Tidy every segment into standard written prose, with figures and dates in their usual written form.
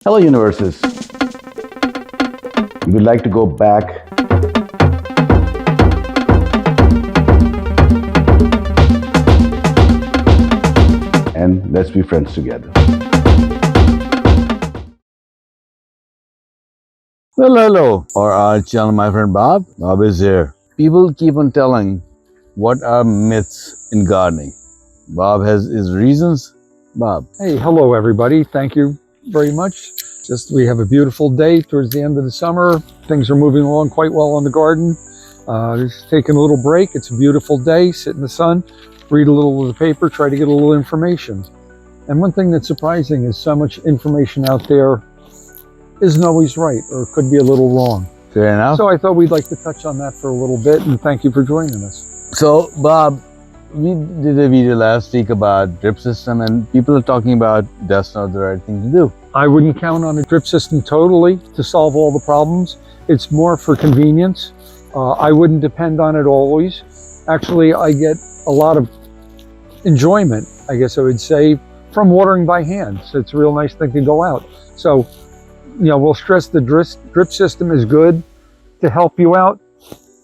Hello, universes. We'd like to go back and let's be friends together. Well, hello, or our channel, my friend Bob. Bob is here. People keep on telling what are myths in gardening. Bob has his reasons. Bob. Hey, hello everybody. Thank you very much. We have a beautiful day towards the end of the summer. Things are moving along quite well on the garden. Just taking a little break. It's a beautiful day. Sit in the sun, read a little of the paper, try to get a little information. And one thing that's surprising is so much information out there isn't always right, or could be a little wrong. Fair enough. So I thought we'd like to touch on that for a little bit, and thank you for joining us. So, Bob, we did a video last week about drip system, and people are talking about that's not the right thing to do. I wouldn't count on a drip system totally to solve all the problems. It's more for convenience. I wouldn't depend on it always. Actually, I get a lot of enjoyment, I guess I would say, from watering by hand. So it's a real nice thing to go out. So, we'll stress the drip system is good to help you out.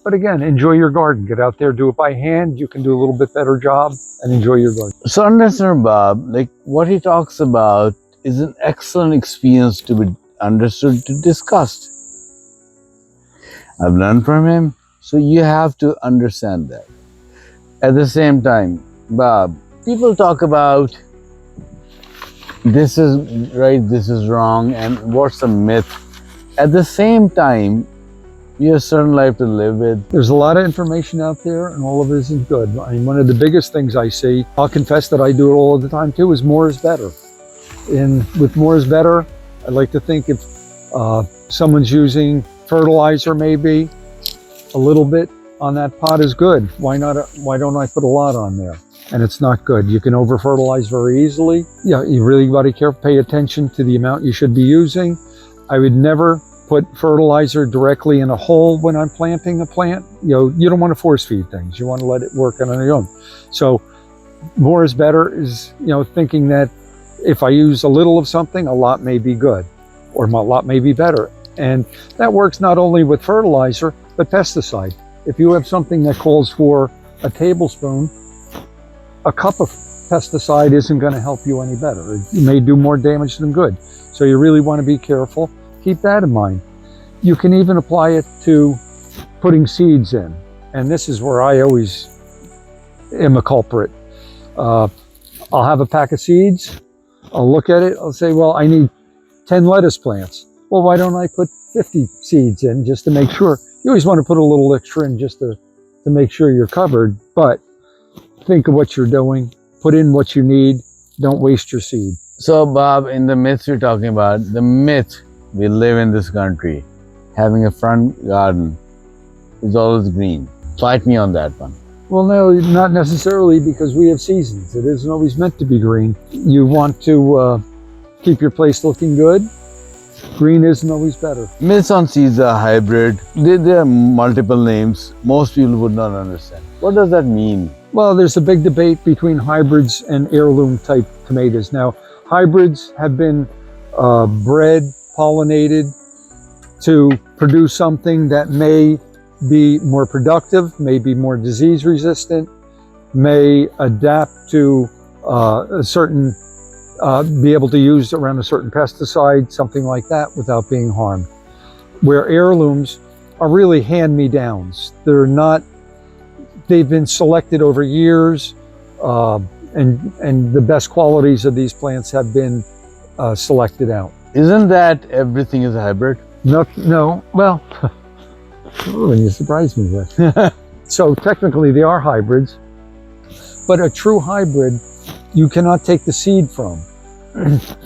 But again, enjoy your garden. Get out there, do it by hand. You can do a little bit better job and enjoy your garden. So understand, Bob, like what he talks about is an excellent experience to be understood, to discussed. I've learned from him, so you have to understand that. At the same time, Bob, people talk about this is right, this is wrong, and what's a myth. At the same time, you have a certain life to live with. There's a lot of information out there, and all of it isn't good. I mean, one of the biggest things I see, I'll confess that I do it all the time too, is more is better. And with more is better, I'd like to think if someone's using fertilizer, maybe a little bit on that pot is good. Why not? Why don't I put a lot on there? And it's not good. You can over fertilize very easily. Yeah, you really got to careful, pay attention to the amount you should be using. I would never put fertilizer directly in a hole when I'm planting a plant. You don't want to force feed things. You want to let it work on your own. So more is better is, thinking that if I use a little of something, a lot may be good, or a lot may be better. And that works not only with fertilizer, but pesticide. If you have something that calls for a tablespoon, a cup of pesticide isn't going to help you any better. It may do more damage than good. So you really want to be careful. Keep that in mind. You can even apply it to putting seeds in. And this is where I always am a culprit. I'll have a pack of seeds. I'll look at it. I'll say, well, I need 10 lettuce plants. Well, why don't I put 50 seeds in just to make sure? You always want to put a little extra in just to make sure you're covered. But think of what you're doing. Put in what you need. Don't waste your seed. So, Bob, in the myths you're talking about, the myth we live in this country, having a front garden is always green. Fight me on that one. Well, no, not necessarily, because we have seasons. It isn't always meant to be green. You want to keep your place looking good. Green isn't always better. Myths on seeds are hybrid. There are multiple names. Most people would not understand. What does that mean? Well, there's a big debate between hybrids and heirloom type tomatoes. Now, hybrids have been bred, pollinated to produce something that may be more productive, may be more disease resistant, may adapt to a certain, be able to use around a certain pesticide, something like that, without being harmed. Where heirlooms are really hand-me-downs. They're not, they've been selected over years, and the best qualities of these plants have been selected out. Isn't that everything is a hybrid? No, well, oh, you surprised me with. So technically they are hybrids, but a true hybrid, you cannot take the seed from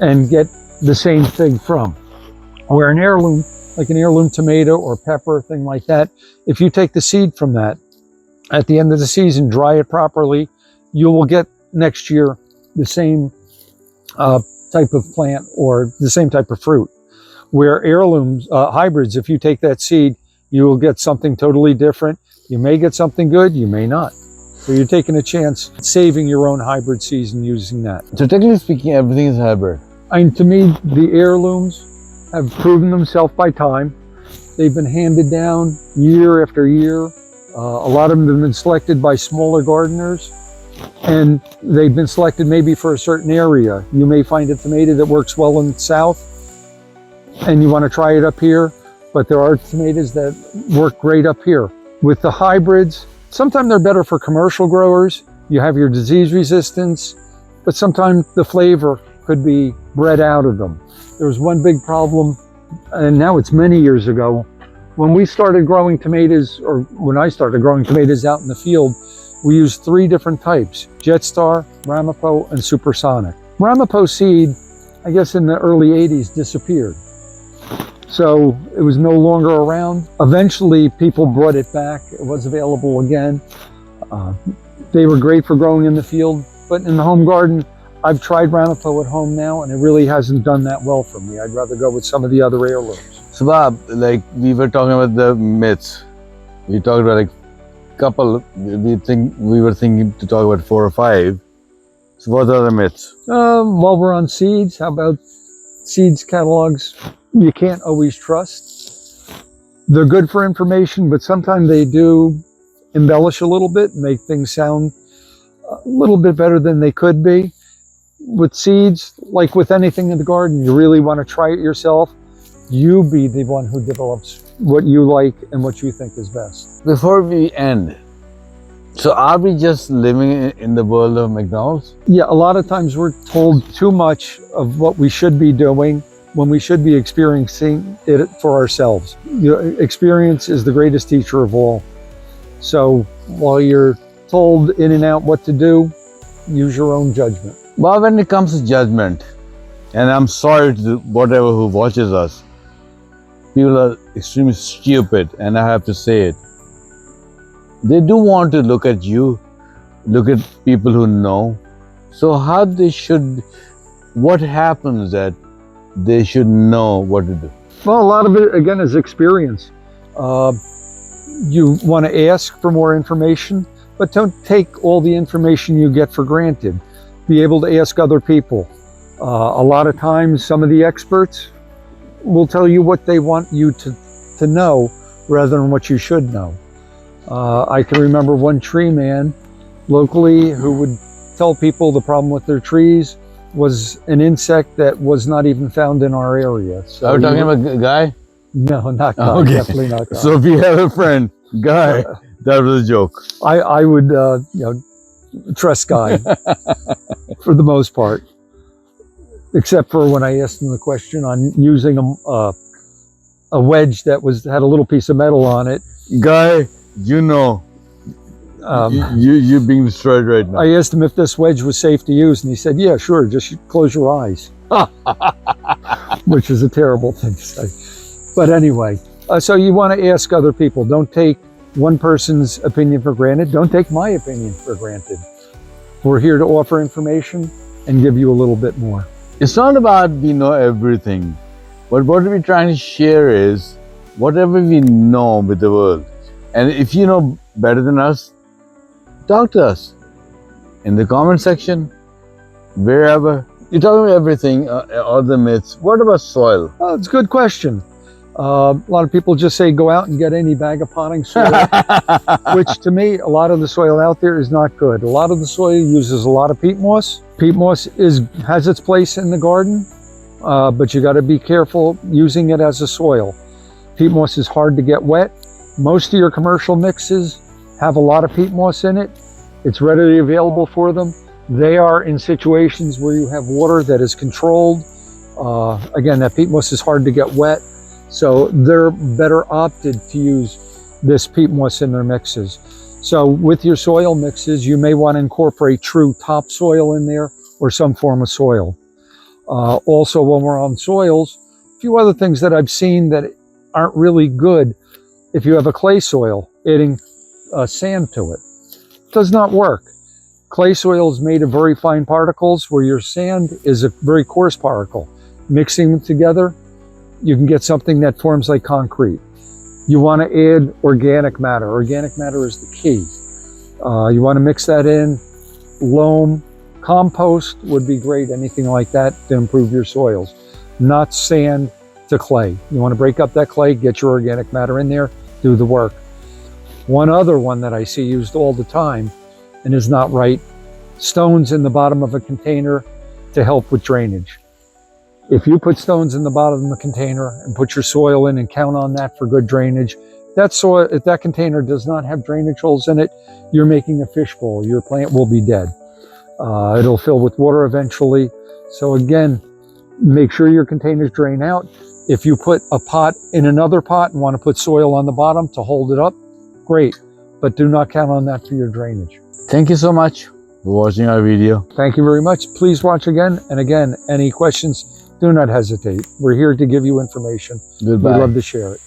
and get the same thing from. Where an heirloom, like an heirloom tomato or pepper, thing like that, if you take the seed from that, at the end of the season, dry it properly, you will get next year the same type of plant or the same type of fruit. Where heirlooms, hybrids, if you take that seed, you will get something totally different. You may get something good, you may not. So you're taking a chance saving your own hybrid season using that. So technically speaking, everything is hybrid. And to me, the heirlooms have proven themselves by time. They've been handed down year after year. A lot of them have been selected by smaller gardeners, and they've been selected maybe for a certain area. You may find a tomato that works well in the south, and you want to try it up here, but there are tomatoes that work great up here. With the hybrids, sometimes they're better for commercial growers. You have your disease resistance, but sometimes the flavor could be bred out of them. There was one big problem, and now it's many years ago. When we started growing tomatoes, or when I started growing tomatoes out in the field, we used 3 different types: Jetstar, Ramapo, and Supersonic. Ramapo seed, I guess in the early 80s, disappeared. So it was no longer around. Eventually, people brought it back. It was available again. They were great for growing in the field, but in the home garden, I've tried Ramapo at home now, and it really hasn't done that well for me. I'd rather go with some of the other heirlooms. So Bob, like we were talking about the myths. We talked about like couple. We were thinking to talk about 4 or 5. So what are the myths? While we're on seeds, how about seeds catalogs? You can't always trust. They're good for information, but sometimes they do embellish a little bit, make things sound a little bit better than they could be. With seeds, like with anything in the garden, you really want to try it yourself. You be the one who develops what you like and what you think is best. Before we end, so are we just living in the world of McDonald's? Yeah, a lot of times we're told too much of what we should be doing when we should be experiencing it for ourselves. Experience is the greatest teacher of all. So while you're told in and out what to do, use your own judgment. Well, when it comes to judgment, and I'm sorry to whatever who watches us, people are extremely stupid, and I have to say it. They do want to look at you, look at people who know. So how they should, what happens that they should know what to do? Well, a lot of it, again, is experience. You want to ask for more information, but don't take all the information you get for granted. Be able to ask other people. A lot of times, some of the experts will tell you what they want you to know rather than what you should know. I can remember one tree man locally who would tell people the problem with their trees was an insect that was not even found in our area. So are we talking about a guy? No, not Guy. Okay. Definitely not Guy. So if you have a friend, Guy, that was a joke. I would trust Guy for the most part, except for when I asked him the question on using a wedge that had a little piece of metal on it. Guy, you know, you're being destroyed right now. I asked him if this wedge was safe to use, and he said, "Yeah, sure, just close your eyes," which is a terrible thing to say. But anyway, so you want to ask other people. Don't take one person's opinion for granted. Don't take my opinion for granted. We're here to offer information and give you a little bit more. It's not about we know everything, but what we're trying to share is whatever we know with the world. And if you know better than us, talk to us in the comment section, wherever. You're talking about everything, all the myths. What about soil? Oh, it's a good question. A lot of people just say go out and get any bag of potting soil, which to me, a lot of the soil out there is not good. A lot of the soil uses a lot of peat moss. Peat moss has its place in the garden, but you got to be careful using it as a soil. Peat moss is hard to get wet. Most of your commercial mixes have a lot of peat moss in it. It's readily available for them. They are in situations where you have water that is controlled. Again, that peat moss is hard to get wet. So they're better opted to use this peat moss in their mixes. So with your soil mixes, you may want to incorporate true topsoil in there or some form of soil. Also, when we're on soils, a few other things that I've seen that aren't really good. If you have a clay soil, adding sand to it does not work. Clay soil is made of very fine particles, where your sand is a very coarse particle. Mixing them together, you can get something that forms like concrete. You want to add organic matter. Organic matter is the key. You want to mix that in, loam, Compost would be great, anything like that to improve your soils. Not sand to clay. You want to break up that clay, get your organic matter in there, do the work. One other one that I see used all the time and is not right, stones in the bottom of a container to help with drainage. If you put stones in the bottom of the container and put your soil in and count on that for good drainage, that soil, if that container does not have drainage holes in it, you're making a fishbowl. Your plant will be dead. It'll fill with water eventually. So again, make sure your containers drain out. If you put a pot in another pot and want to put soil on the bottom to hold it up, great. But do not count on that for your drainage. Thank you so much for watching our video. Thank you very much. Please watch again. And again, any questions, do not hesitate. We're here to give you information. Goodbye. We'd love to share it.